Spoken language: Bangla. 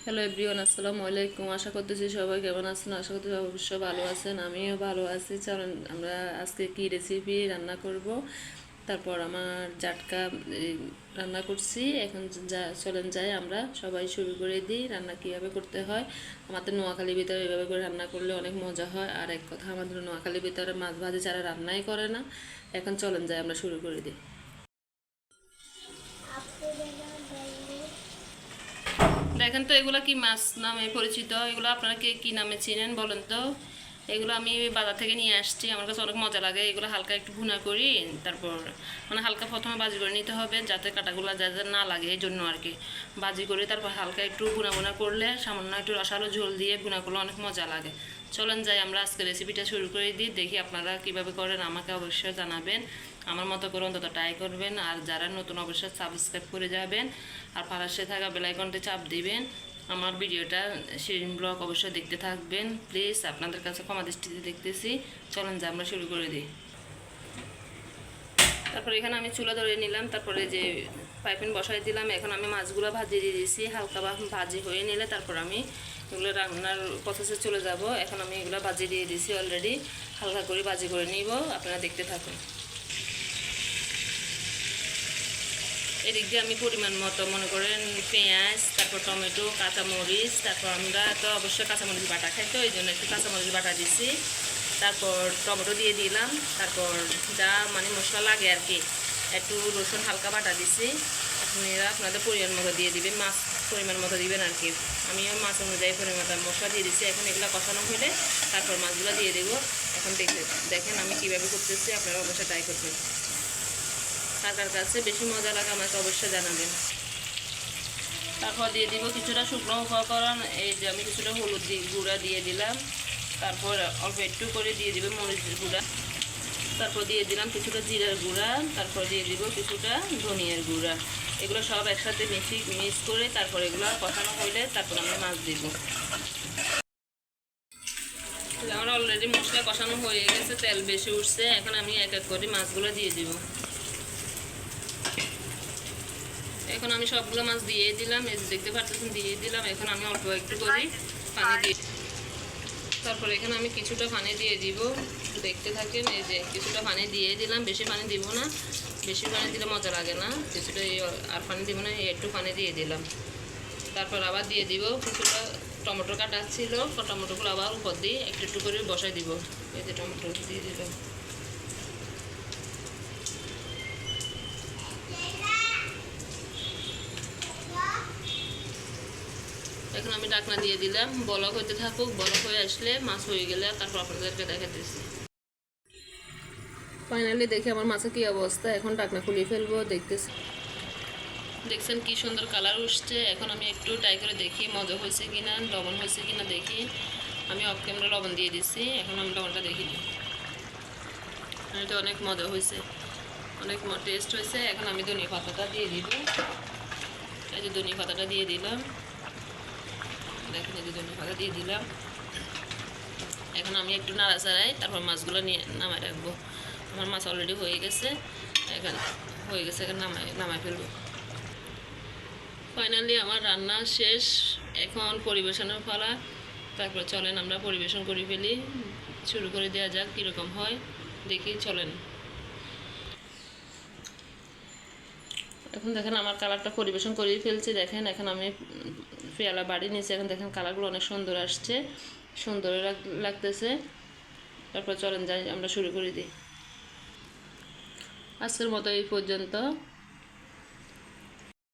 হ্যালো এভরিওয়ান, আসসালামু আলাইকুম। আশা করতেছি সবাই কেমন আছেন। আশা করতেছি অবশ্যই ভালো আছেন, আমিও ভালো আছি। চলেন আমরা আজকে কি রেসিপি রান্না করব। তারপর আমার জাটকা রান্না করছি। এখন চলেন যাই আমরা সবাই শুরু করে দিই রান্না কীভাবে করতে হয়। আমাদের নোয়াখালীর ভিতরে এভাবে করে রান্না করলে অনেক মজা হয়। আর এক কথা, আমাদের নোয়াখালীর ভিতরে মাছ ভাজি ছাড়া রান্নাই করে না। এখন চলেন যাই আমরা শুরু করে দিই। দেখেন তো এগুলো কি মাছ নামে পরিচিত, এগুলো আপনারা কে কী নামে চিনেন বলেন তো। এগুলো আমি বাজার থেকে নিয়ে আসছি, আমার কাছে অনেক মজা লাগে। এগুলো হালকা একটু ভুনা করি, তারপর মানে হালকা প্রথমে ভাজি করে নিতে হবে যাতে কাটাগুলো যা যা না লাগে, এই জন্য আর কি ভাজি করে তারপর হালকা একটু ভুনা ভুনা করলে সামান্য একটু রসালো ঝোল দিয়ে ভুনা করলে অনেক মজা লাগে। চলেন যাই আমরা আজকে রেসিপিটা শুরু করে দিই। দেখি আপনারা কীভাবে করেন, আমাকে অবশ্যই জানাবেন। আমার মতো করে অন্তত ট্রাই করবেন। আর যারা নতুন অবশ্যই সাবস্ক্রাইব করে যাবেন, আর পাশে থাকা বেল আইকনটি চাপ দিবেন। আমার ভিডিওটা শিরিন ব্লগ অবশ্যই দেখতে থাকবেন প্লিজ, আপনাদের কাছে ক্ষমা দৃষ্টিতে দেখতেছি। চলেন যে আমরা শুরু করে দিই। তারপর এখানে আমি চুলা ধরে নিলাম, তারপরে যে পাইপিন বসাই দিলাম। এখন আমি মাছগুলো ভাজিয়ে দিয়ে দিয়েছি, হালকা ভাজি হয়ে নিলে তারপর আমি এগুলো রান্নার প্রসেসে চলে যাব। এখন আমি এগুলো ভাজিয়ে দিয়ে দিয়েছি অলরেডি, হালকা করে ভাজি করে নিব, আপনারা দেখতে থাকুন। এদিক দিয়ে আমি পরিমাণ মতো মনে করেন পেঁয়াজ, তারপর টমেটো, কাঁচামরিচ, তারপর আমরা তো অবশ্যই কাঁচামরিচ বাটা খাই, তো এই জন্য একটু কাঁচামরিচ বাটা দিছি। তারপর টমেটো দিয়ে দিলাম, তারপর যা মানে মশলা লাগে আর কি, একটু রসুন হালকা বাটা দিছি। আপনারা আপনাদের পরিমাণ মতো দিয়ে দিবেন, মাছ পরিমাণ মতো দিবেন আর কি। আমিও মাছ অনুযায়ী পরিমাণ মশলা দিয়ে দিচ্ছি। এখন এগুলো কষানো হলে তারপর মাছগুলো দিয়ে দেবো। এখন দেখেন আমি কীভাবে করতেছি, আপনারা অবশ্যই ট্রাই করবেন। কার কাছে বেশি মজা লাগে আমাকে অবশ্যই জানাবেন। তারপর দিয়ে দিব কিছুটা শুকনো উপকরণ, এই যে আমি কিছুটা হলুদ গুঁড়া দিয়ে দিলাম। তারপর অল্প একটু করে দিয়ে দিব মরিচের গুঁড়া। তারপর দিয়ে দিলাম কিছুটা জিরার গুঁড়া। তারপর দিয়ে দিব কিছুটা ধনিয়ার গুঁড়া। এগুলো সব একসাথে মিক্স করে তারপর এগুলো কষানো হইলে তারপর আমি মাছ দিব। আমার অলরেডি মশলা কষানো হয়ে গেছে, তেল বেশি উঠছে। এখন আমি এক এক করে মাছগুলো দিয়ে দিব। এখন আমি সবগুলো মাছ দিয়ে দিলাম, এই দেখতে পাচ্ছেন দিয়ে দিলাম। এখন আমি অল্প একটু করে পানি দিয়ে, তারপর এখানে আমি কিছুটা পানি দিয়ে দিব, দেখতে থাকেন। এই যে কিছুটা পানি দিয়ে দিলাম, বেশি পানি দিব না, বেশি পানি দিলে মজা লাগে না। কিছুটা আর পানি দিব না, একটু পানি দিয়ে দিলাম। তারপর আবার দিয়ে দিব কিছুটা টমেটো কাটা ছিল, টমেটোগুলো আবার উপর দিয়ে একটু একটু করে বসাই দিব। এই যে টমেটো দিয়ে দিলাম। এখন আমি ঢাকনা দিয়ে দিলাম, বলক হইতে থাকুক। বলক হয়ে আসলে মাছ হয়ে গেলে তারপর আপনাদেরকে দেখাতেছি। ফাইনালি দেখে আমার মাছের কী অবস্থা। এখন ঢাকনা খুলিয়ে ফেলবো। দেখছেন কি সুন্দর কালার উঠছে। এখন আমি একটু ট্রাই করে দেখি মজা হয়েছে কিনা, লবণ হয়েছে কিনা দেখি। আমি অফ ক্যামেরা লবণ দিয়ে দিচ্ছি, এখন আমি লবণটা দেখি। এটা অনেক মজা হয়েছে, অনেক টেস্ট হয়েছে। এখন আমি ধনিয়া পাতাটা দিয়ে দিব। এই যে ধনিয়া পাতাটা দিয়ে দিলাম, দেখেন এই যে ধনিয়া পাতা দিয়ে দিলাম। এখন আমি একটু নাড়াচাড়াই তারপর মাছগুলো নিয়ে নামাই রাখবো। আমার মাছ অলরেডি হয়ে গেছে, এখন এখন নামাই ফেলবো। ফাইনালি আমার রান্না শেষ, এখন পরিবেশনের পালা। তারপর চলেন আমরা পরিবেশন করে ফেলি, শুরু করে দেওয়া যাক কীরকম হয় দেখি। চলেন। এখন দেখেন আমার কালারটা পরিবেশন করে ফেলছি। দেখেন এখন আমি পেয়ালা বাড়ি নিয়েছি। এখন দেখেন কালারগুলো অনেক সুন্দর আসছে, সুন্দর লাগতেছে। তারপর চলেন যাই আমরা শুরু করে দিই। আজকের মতো এই পর্যন্ত।